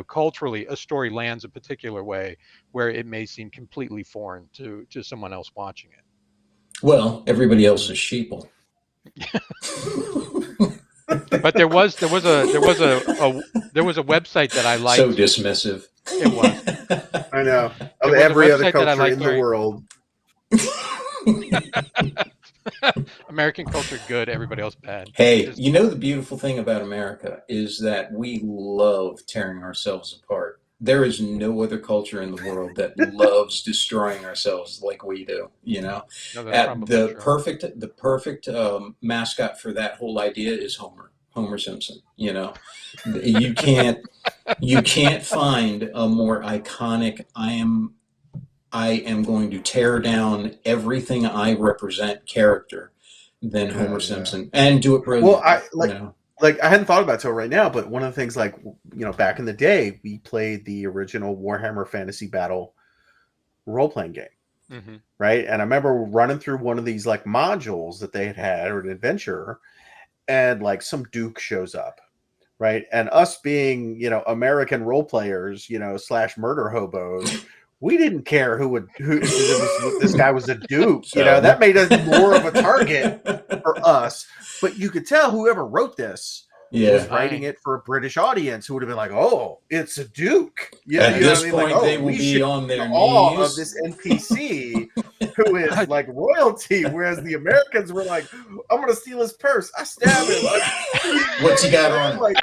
Speaker 3: culturally, a story lands a particular way where it may seem completely foreign to someone else watching it.
Speaker 2: Well, everybody else is sheeple.
Speaker 3: But there was a website that I
Speaker 2: So
Speaker 3: liked.
Speaker 2: dismissive.
Speaker 3: It was.
Speaker 1: I know. Of
Speaker 3: There was a
Speaker 1: every other
Speaker 3: website that I
Speaker 1: culture
Speaker 3: liked
Speaker 1: in the
Speaker 3: during
Speaker 1: world.
Speaker 3: American culture good, everybody else bad.
Speaker 2: Hey,
Speaker 3: Just
Speaker 2: the beautiful thing about America is that we love tearing ourselves apart. There is no other culture in the world that loves destroying ourselves like we do.
Speaker 3: no, that's probably true.
Speaker 2: The perfect mascot for that whole idea is Homer Simpson. You can't you can't find a more iconic. I am going to tear down everything I represent character than Homer
Speaker 1: Yeah.
Speaker 2: Simpson, and do it
Speaker 1: Well,
Speaker 2: brilliantly.
Speaker 1: I like I hadn't thought about it till right now, but one of the things, like, back in the day, we played the original Warhammer Fantasy Battle role playing game,
Speaker 3: Hmm.
Speaker 1: right? And I remember running through one of these like modules that they had or an adventure, and like some Duke shows up, right? And us being, American role players, slash murder hobos, we didn't care who if this guy was a Duke, that
Speaker 2: So,
Speaker 1: made us more of a target for us. But you could tell whoever wrote this was
Speaker 2: yeah.
Speaker 1: writing it for a British audience who would have been like, "Oh, it's a Duke."
Speaker 2: At
Speaker 1: You know what I
Speaker 2: this
Speaker 1: mean? Like,
Speaker 2: point, they
Speaker 1: "Oh,
Speaker 2: will
Speaker 1: we should
Speaker 2: be on
Speaker 1: be in
Speaker 2: their
Speaker 1: awe of this
Speaker 2: knees.
Speaker 1: NPC who is like royalty." Whereas the Americans were like, "I'm going to steal his purse. I stab him."
Speaker 2: What's he got on him?
Speaker 1: Like,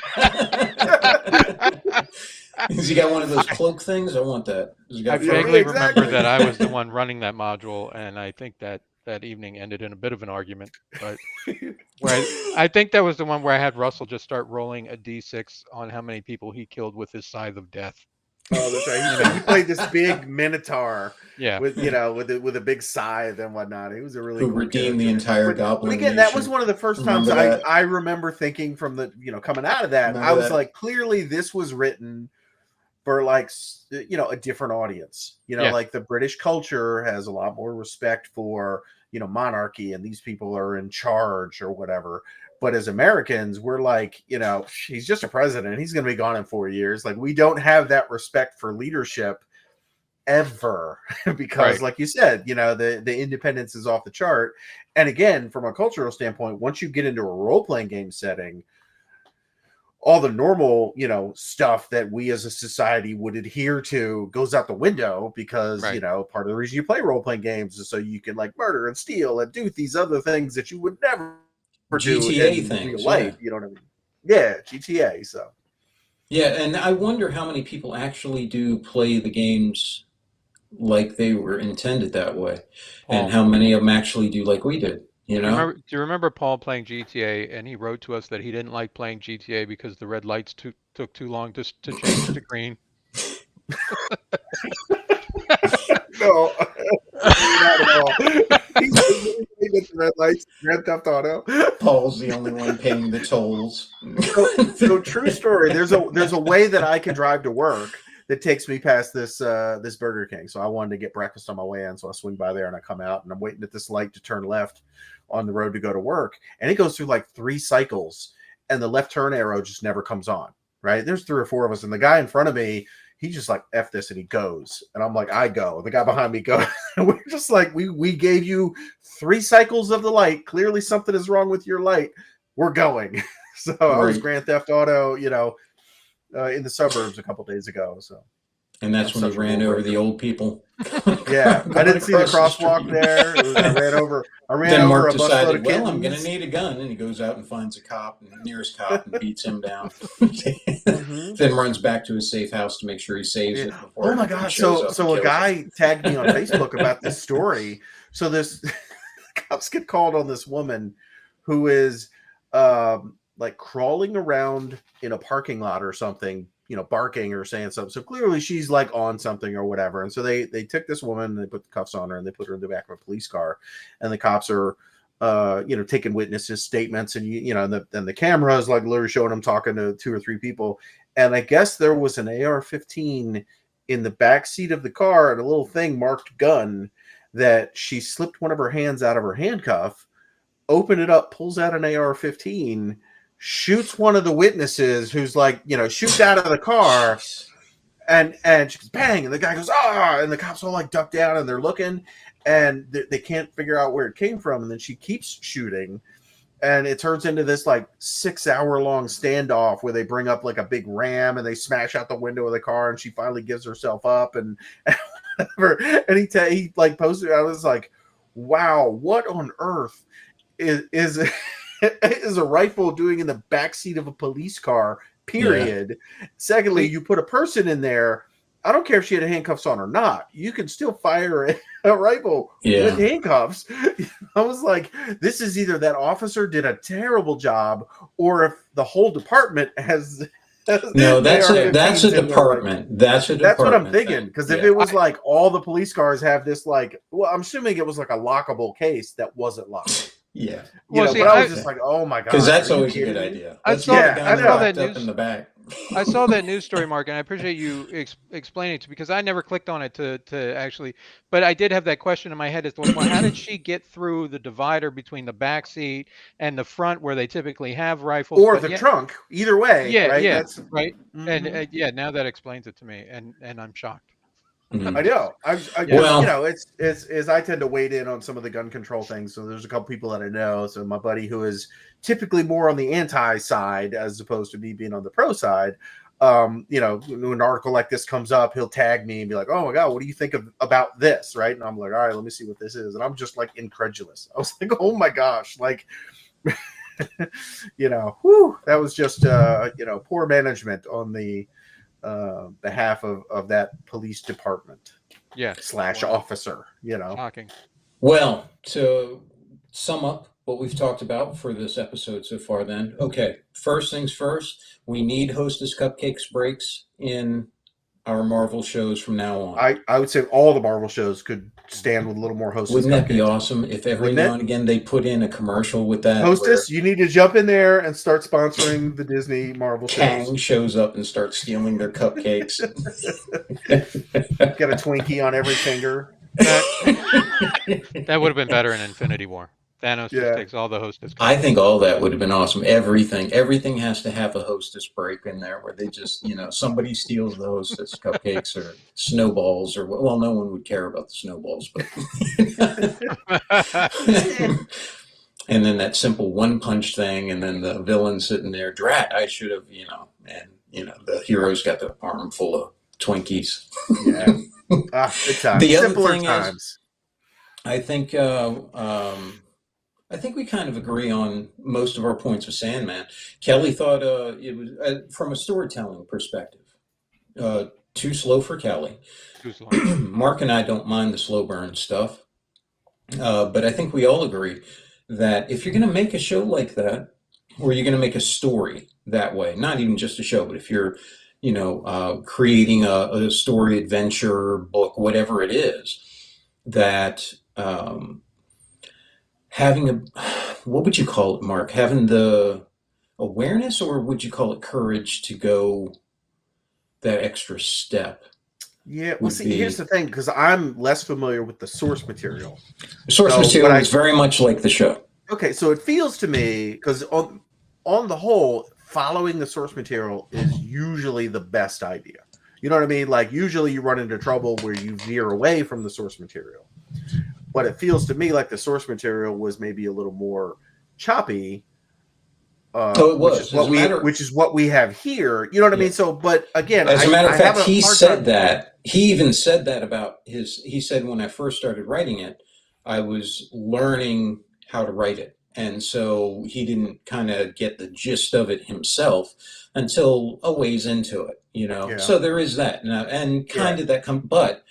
Speaker 2: Has he got one of those cloak things? I want that. Has he
Speaker 3: I
Speaker 2: got
Speaker 1: yeah,
Speaker 2: fur?
Speaker 3: vaguely remember
Speaker 1: exactly.
Speaker 3: that I was the one running that module, and I think that evening ended in a bit of an argument. But where I think that was the one where I had Russell just start rolling a d6 on how many people he killed with his scythe of death.
Speaker 1: Oh, that's right.
Speaker 3: You
Speaker 1: He
Speaker 3: know,
Speaker 1: played this big minotaur
Speaker 3: yeah,
Speaker 1: with with a big scythe and whatnot. He was a really
Speaker 2: Who
Speaker 1: cool
Speaker 2: redeemed the
Speaker 1: character.
Speaker 2: entire
Speaker 1: But
Speaker 2: Goblin
Speaker 1: again, that was
Speaker 2: Nation?
Speaker 1: one of the first times
Speaker 2: Remember that?
Speaker 1: I remember thinking from the coming out of that, I
Speaker 2: Remember
Speaker 1: was
Speaker 2: that?
Speaker 1: like, clearly this was written for like a different audience.
Speaker 3: yeah,
Speaker 1: Like the British culture has a lot more respect for monarchy and these people are in charge or whatever. But as Americans, we're like, he's just a president. He's going to be gone in 4 years. Like, we don't have that respect for leadership ever because,
Speaker 3: right,
Speaker 1: like you said, the independence is off the chart. And again, from a cultural standpoint, once you get into a role-playing game setting, all the normal, stuff that we as a society would adhere to goes out the window because,
Speaker 3: right.
Speaker 1: part of the reason you play role-playing games is so you can like murder and steal and do these other things that you would never do
Speaker 2: GTA
Speaker 1: in real
Speaker 2: things, yeah.
Speaker 1: life. You know what I mean? Yeah, GTA. So
Speaker 2: Yeah, and I wonder how many people actually do play the games like they were intended that way, and
Speaker 3: Paul,
Speaker 2: how many of them actually do like we did. You
Speaker 3: Do you
Speaker 2: know?
Speaker 3: remember? Do you remember Paul playing GTA, and he wrote to us that he didn't like playing GTA because the red lights took too long to change to green.
Speaker 1: No, not at all. He's the red lights, Grand Theft Auto.
Speaker 2: Paul's the only one paying the tolls.
Speaker 1: So true story. There's a way that I can drive to work that takes me past this Burger King. So I wanted to get breakfast on my way in. So I swing by there and I come out and I'm waiting at this light to turn left on the road to go to work. And it goes through like 3 cycles and the left turn arrow just never comes on. Right. There's 3 or 4 of us. And the guy in front of me, he just like F this and he goes. And I'm like, I go. The guy behind me goes. And we're just like, we gave you 3 cycles of the light. Clearly something is wrong with your light. We're going. So I was Grand Theft Auto, in the suburbs a couple days ago. So,
Speaker 2: and that's when you ran over the old people.
Speaker 1: Yeah, I didn't see the crosswalk there. I ran over.
Speaker 2: Then
Speaker 1: over
Speaker 2: Mark
Speaker 1: a busload of
Speaker 2: decided, well, I'm
Speaker 1: kittens.
Speaker 2: going to need a gun, and he goes out and finds a cop, and the nearest cop, and beats him down. Then runs back to his safe house to make sure he saves it before.
Speaker 1: Oh my gosh! So a guy tagged me on Facebook about this story. So this cops get called on this woman who is like crawling around in a parking lot or something, barking or saying something. So clearly she's like on something or whatever. And so they took this woman and they put the cuffs on her and they put her in the back of a police car. And the cops are, taking witnesses' statements and, and the camera is like literally showing them talking to 2 or 3 people. And I guess there was an AR-15 in the back seat of the car and a little thing marked gun that she slipped one of her hands out of her handcuff, opened it up, pulls out an AR-15, shoots one of the witnesses who's like, shoots out of the car and she goes bang. And the guy goes, and the cops all like duck down and they're looking and they can't figure out where it came from. And then she keeps shooting and it turns into this like 6-hour-long standoff where they bring up like a big ram and they smash out the window of the car and she finally gives herself up and whatever. And he like posted, I was like, wow, what on earth is a rifle doing in the backseat of a police car, period. Yeah. Secondly, you put a person in there, I don't care if she had handcuffs on or not, you can still fire a rifle with handcuffs. I was like, this is either that officer did a terrible job or if the whole department has
Speaker 2: no, that's a department. That's
Speaker 1: what I'm thinking. Because if it was like all the police cars have this, like, well, I'm assuming it was like a lockable case that wasn't locked.
Speaker 2: Yeah.
Speaker 1: But I was just like, oh my god.
Speaker 2: Because that's always a good idea.
Speaker 3: I saw that
Speaker 2: news in the back.
Speaker 3: I saw that news story, Mark, and I appreciate you explaining it to me because I never clicked on it to actually. But I did have that question in my head as to, well, how did she get through the divider between the back seat and the front where they typally have rifles?
Speaker 1: Or the trunk. Either way.
Speaker 3: Yeah,
Speaker 1: right?
Speaker 3: yeah, that's right. Mm-hmm. And now that explains it to me, and I'm shocked.
Speaker 1: Mm-hmm. I know. It's I tend to wade in on some of the gun control things. So there's a couple people that I know. So my buddy who is typically more on the anti side as opposed to me being on the pro side. When an article like this comes up, he'll tag me and be like, "Oh my god, what do you think about this?" Right? And I'm like, "All right, let me see what this is." And I'm just like incredulous. I was like, "Oh my gosh!" Like, that was just poor management on the behalf of that police department, / officer,
Speaker 3: Shocking.
Speaker 2: Well, to sum up what we've talked about for this episode so far, then, okay, first things first, we need Hostess Cupcakes breaks in our Marvel shows from now on.
Speaker 1: I would say all the Marvel shows could stand with a little more Hostess.
Speaker 2: Wouldn't that be awesome if every now and again they put in a commercial with that?
Speaker 1: Hostess, you need to jump in there and start sponsoring the Disney Marvel shows.
Speaker 2: Kang shows up and starts stealing their cupcakes.
Speaker 1: Got a Twinkie on every finger.
Speaker 3: That would have been better in Infinity War. Thanos just takes all the Hostess cupcakes.
Speaker 2: I think all that would have been awesome. Everything has to have a Hostess break in there where they just, somebody steals the Hostess cupcakes or snowballs or, well, no one would care about the snowballs, but and then that simple one punch thing and then the villain sitting there, drat, I should have, the hero's got the arm full of Twinkies.
Speaker 1: Yeah. Good times.
Speaker 2: The other
Speaker 1: Simpler
Speaker 2: thing
Speaker 1: times.
Speaker 2: Is, I think we kind of agree on most of our points with Sandman. Kelly thought it was, from a storytelling perspective, too slow for Kelly.
Speaker 3: Too slow.
Speaker 2: Mark and I don't mind the slow burn stuff, but I think we all agree that if you're going to make a show like that, or you're going to make a story that way, not even just a show, but if you're, creating a story, adventure, book, whatever it is, that having what would you call it, Mark? Having the awareness, or would you call it courage to go that extra step
Speaker 1: Yeah, well,
Speaker 2: would
Speaker 1: see, here's
Speaker 2: be.
Speaker 1: the thing, because I'm less familiar with the source material.
Speaker 2: Source
Speaker 1: So what
Speaker 2: material
Speaker 1: I
Speaker 2: is very much like the show.
Speaker 1: okay, so it feels to me because on the whole, following the source material is usually the best idea. You know what I mean? Like usually you run into trouble where you veer away from the source material. But it feels to me like the source material was maybe a little more choppy,
Speaker 2: Oh, it
Speaker 1: which is
Speaker 2: was.
Speaker 1: what we have here. You know what I
Speaker 2: Yeah.
Speaker 1: mean? So, but again,
Speaker 2: As a matter
Speaker 1: I
Speaker 2: of
Speaker 1: have
Speaker 2: fact,
Speaker 1: a
Speaker 2: he
Speaker 1: hard
Speaker 2: said
Speaker 1: time.
Speaker 2: that. He even said that about his. He said, when I first started writing it, I was learning how to write it. And so he didn't kind of get the gist of it himself until a ways into it,
Speaker 1: Yeah,
Speaker 2: So there is that. And
Speaker 1: yeah.
Speaker 2: kind of that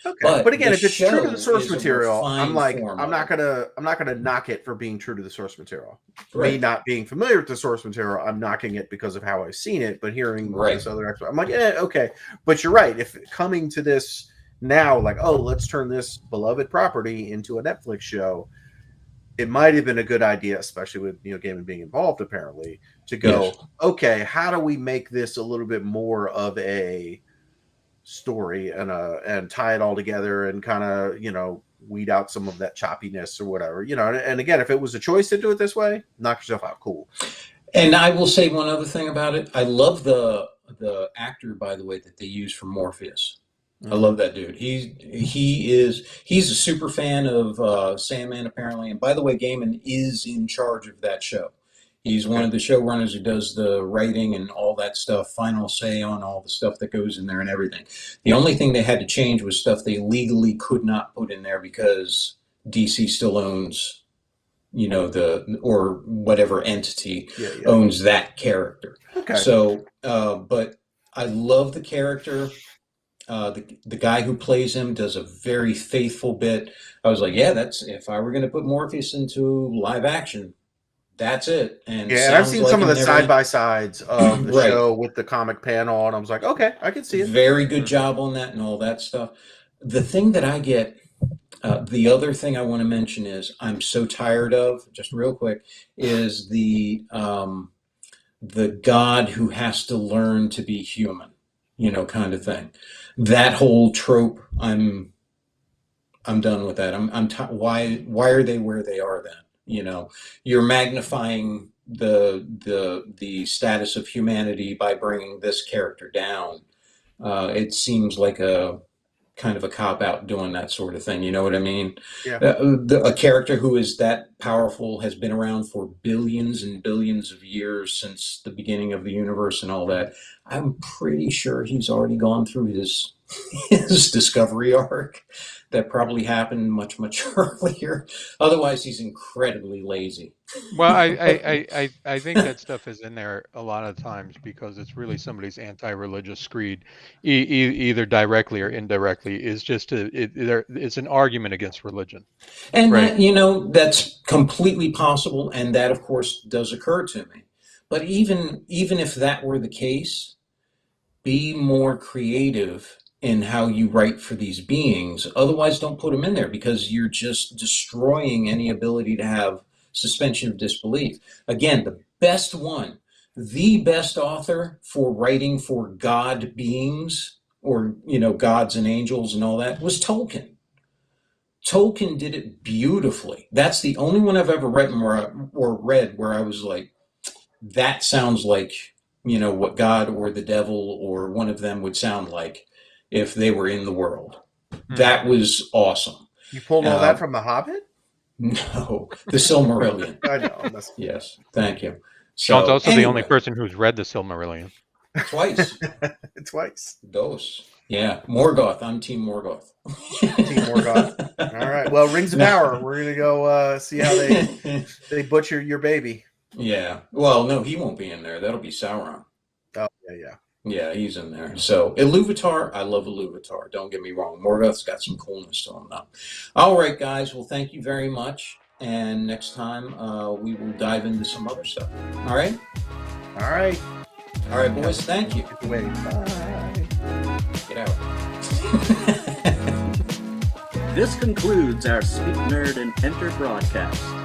Speaker 1: Okay, but
Speaker 2: but
Speaker 1: again,
Speaker 2: the
Speaker 1: if it's true to the
Speaker 2: show
Speaker 1: source
Speaker 2: is a
Speaker 1: material, I'm
Speaker 2: refined
Speaker 1: like,
Speaker 2: form of it.
Speaker 1: I'm not gonna knock it for being true to the source material. Me
Speaker 2: Right.
Speaker 1: not being familiar with the source material, I'm knocking it because of how I've seen it. But hearing
Speaker 2: Right.
Speaker 1: this other expert, I'm like, okay. But you're right. If coming to this now, like, oh, let's turn this beloved property into a Netflix show, it might have been a good idea, especially with Neil Gaiman being involved, apparently, to
Speaker 2: Yes.
Speaker 1: go, okay, how do we make this a little bit more of a story and tie it all together and kind of weed out some of that choppiness or whatever, and again, if it was a choice to do it this way, knock yourself out, cool.
Speaker 2: And I will say one other thing about it. I love the actor, by the way, that they use for Morpheus. I
Speaker 1: Mm-hmm.
Speaker 2: love that dude. He's a super fan of Sandman, apparently. And by the way, Gaiman is in charge of that show. He's one
Speaker 1: Okay.
Speaker 2: of the showrunners who does the writing and all that stuff, final say on all the stuff that goes in there and everything. The only thing they had to change was stuff they legally could not put in there because DC still owns, the or whatever entity
Speaker 1: Yeah, yeah.
Speaker 2: owns that character.
Speaker 1: Okay.
Speaker 2: So, but I love the character. The guy who plays him does a very faithful bit. I was like, yeah, that's if I were going to put Morpheus into live action, that's it. And
Speaker 1: Yeah, and I've
Speaker 2: sounds
Speaker 1: seen
Speaker 2: like
Speaker 1: some of
Speaker 2: him
Speaker 1: the
Speaker 2: and
Speaker 1: side
Speaker 2: everything.
Speaker 1: by sides of the
Speaker 2: Right.
Speaker 1: show with the comic panel, and I was like, okay, I can see it.
Speaker 2: Very good job on that and all that stuff. The thing that I get, the other thing I want to mention is I'm so tired of, just real quick, is the God who has to learn to be human, kind of thing. That whole trope, I'm done with that. Why are they where they are then? You're magnifying the status of humanity by bringing this character down. It seems like a kind of a cop out doing that sort of thing. You know what I mean?
Speaker 1: Yeah.
Speaker 2: A character who is that powerful has been around for billions and billions of years since the beginning of the universe and all that. I'm pretty sure he's already gone through his discovery arc that probably happened much, much earlier. Otherwise, he's incredibly lazy.
Speaker 3: Well, I think that stuff is in there a lot of times because it's really somebody's anti-religious creed, either directly or indirectly. Is just it's an argument against religion,
Speaker 2: And
Speaker 3: right?
Speaker 2: that's completely possible, and that of course does occur to me. But even if that were the case, be more creative in how you write for these beings. Otherwise, don't put them in there because you're just destroying any ability to have suspension of disbelief. Again, the best author for writing for God beings or gods and angels and all that was Tolkien. Tolkien did it beautifully. That's the only one I've ever read where I was like, that sounds like what God or the devil or one of them would sound like if they were in the world.
Speaker 3: Hmm.
Speaker 2: That was awesome.
Speaker 1: You pulled all that
Speaker 2: Uh,
Speaker 1: from The Hobbit?
Speaker 2: no, the Silmarillion.
Speaker 1: I know. That's
Speaker 2: Yes, thank you.
Speaker 3: Sean's
Speaker 2: So
Speaker 3: also the only
Speaker 2: anyway,
Speaker 3: person who's read the Silmarillion.
Speaker 2: twice.
Speaker 1: twice.
Speaker 2: Dose. Yeah, Morgoth. I'm Team Morgoth.
Speaker 1: Team Morgoth. All right. Well, Rings of Power. We're gonna go see how they butcher your baby.
Speaker 2: Yeah. Well, no, he won't be in there. That'll be Sauron.
Speaker 1: Oh yeah, yeah.
Speaker 2: Yeah, he's in there. So Iluvatar, I love Iluvatar. Don't get me wrong. Morgoth's got some coolness to him, though. All right, guys. Well, thank you very much. and next time we will dive into some other stuff. All right?
Speaker 1: All right.
Speaker 2: All right, boys, thank you.
Speaker 1: Take it away. Bye.
Speaker 2: Get out.
Speaker 4: This concludes our Speak Nerd and Enter broadcast.